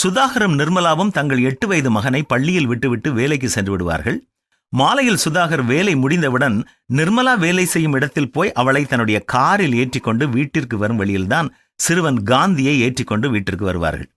சுதாகரும் நிர்மலாவும் தங்கள் 8 வயது மகனை பள்ளியில் விட்டுவிட்டு வேலைக்கு சென்று விடுவார்கள். மாலையில் சுதாகர் வேலை முடிந்தவுடன் நிர்மலா வேலை செய்யும் இடத்தில் போய் அவளை தன்னுடைய காரில் ஏற்றிக்கொண்டு வீட்டிற்கு வரும் வழியில்தான் சிறுவன் காந்தியை ஏற்றிக்கொண்டு வீட்டிற்கு வருவார்கள்.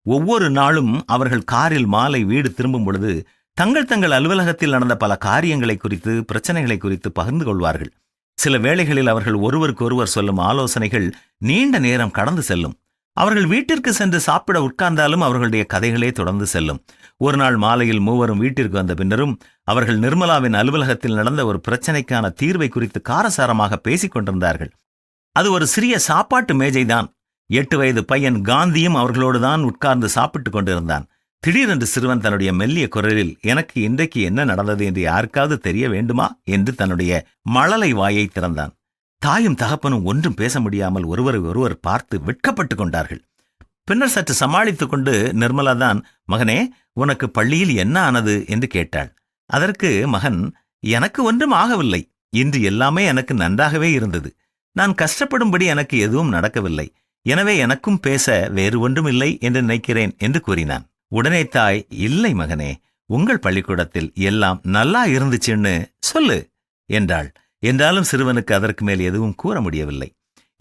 ஒவ்வொரு நாளும் அவர்கள் காரில் மாலை வீடு திரும்பும் பொழுது தங்கள் அலுவலகத்தில் நடந்த பல காரியங்களை குறித்து, பிரச்சனைகளை குறித்து பகிர்ந்து கொள்வார்கள். சில வேளைகளில் அவர்கள் ஒருவருக்கொருவர் சொல்லும் ஆலோசனைகள் நீண்ட நேரம் கடந்து செல்லும். அவர்கள் வீட்டிற்கு சென்று சாப்பிட உட்கார்ந்தாலும் அவர்களுடைய கதைகளே தொடர்ந்து செல்லும். ஒரு நாள் மாலையில் மூவரும் வீட்டிற்கு வந்த பின்னரும் அவர்கள் நிர்மலாவின் அலுவலகத்தில் நடந்த ஒரு பிரச்சனைக்கான தீர்வை குறித்து காரசாரமாக பேசிக் கொண்டிருந்தார்கள். அது ஒரு சிறிய சாப்பாட்டு மேஜைதான். 8 வயது பையன் காந்தியும் அவர்களோடு தான் உட்கார்ந்து சாப்பிட்டுக் கொண்டிருந்தான். திடீரென்று சிறுவன் தன்னுடைய மெல்லிய குரலில், எனக்கு இன்றைக்கு என்ன நடந்தது என்று யாருக்காவது தெரிய வேண்டுமா என்று தன்னுடைய மழலை வாயை திறந்தான். தாயும் தகப்பனும் ஒன்றும் பேச முடியாமல் ஒருவரை ஒருவர் பார்த்து வெட்கப்பட்டு கொண்டார்கள். பின்னர் சற்று சமாளித்துக் கொண்டு நிர்மலா தான், மகனே, உனக்கு பள்ளியில் என்ன ஆனது என்று கேட்டாள். அதற்கு மகன், எனக்கு ஒன்றும் ஆகவில்லை. இன்று எல்லாமே எனக்கு நன்றாகவே இருந்தது. நான் கஷ்டப்படும்படி எனக்கு எதுவும் நடக்கவில்லை. எனவே எனக்கும் பேச வேறு ஒன்றும் இல்லை என்று நினைக்கிறேன் என்று கூறினான். உடனே தாய், இல்லை மகனே, உங்கள் பள்ளிக்கூடத்தில் எல்லாம் நல்லா இருந்துச்சுன்னு சொல்லு என்றாள். என்றாலும் சிறுவனுக்கு அதற்கு மேல் எதுவும் கூற முடியவில்லை.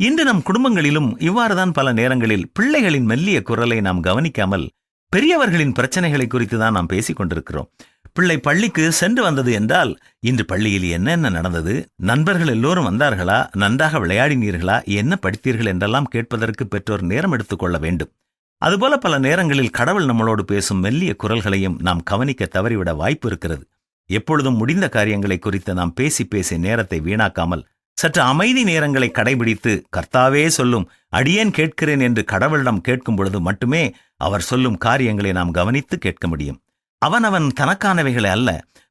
இன்று நம் குடும்பங்களிலும் இவ்வாறுதான் பல நேரங்களில் பிள்ளைகளின் மெல்லிய குரலை நாம் கவனிக்காமல் பெரியவர்களின் பிரச்சனைகளை குறித்து தான் நாம் பேசிக் கொண்டிருக்கிறோம். பிள்ளை பள்ளிக்கு சென்று வந்தது என்றால், இன்று பள்ளியில் என்னென்ன நடந்தது, நண்பர்கள் எல்லோரும் வந்தார்களா, நன்றாக விளையாடினீர்களா, என்ன படித்தீர்கள் என்றெல்லாம் கேட்பதற்கு பெற்றோர் நேரம் எடுத்துக்கொள்ள வேண்டும். அதுபோல பல நேரங்களில் கடவுள் நம்மளோடு பேசும் மெல்லிய குரல்களையும் நாம் கவனிக்க தவறிவிட வாய்ப்பு இருக்கிறது. எப்பொழுதும் முடிந்த காரியங்களை குறித்து நாம் பேசி நேரத்தை வீணாக்காமல் சற்று அமைதி நேரங்களை கடைபிடித்து கர்த்தாவே சொல்லும், அடியேன் கேட்கிறேன் என்று கடவுளிடம் கேட்கும் பொழுது மட்டுமே அவர் சொல்லும் காரியங்களை நாம் கவனித்து கேட்க முடியும். அவன் தனக்கானவைகளை அல்ல,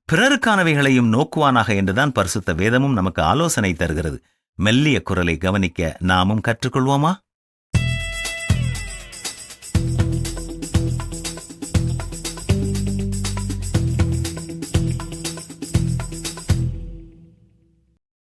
பிறருக்கானவைகளையும் நோக்குவானாக என்றுதான் பரிசுத்த வேதமும் நமக்கு ஆலோசனை தருகிறது. மெல்லிய குரலை கவனிக்க நாமும் கற்றுக்கொள்வோமா?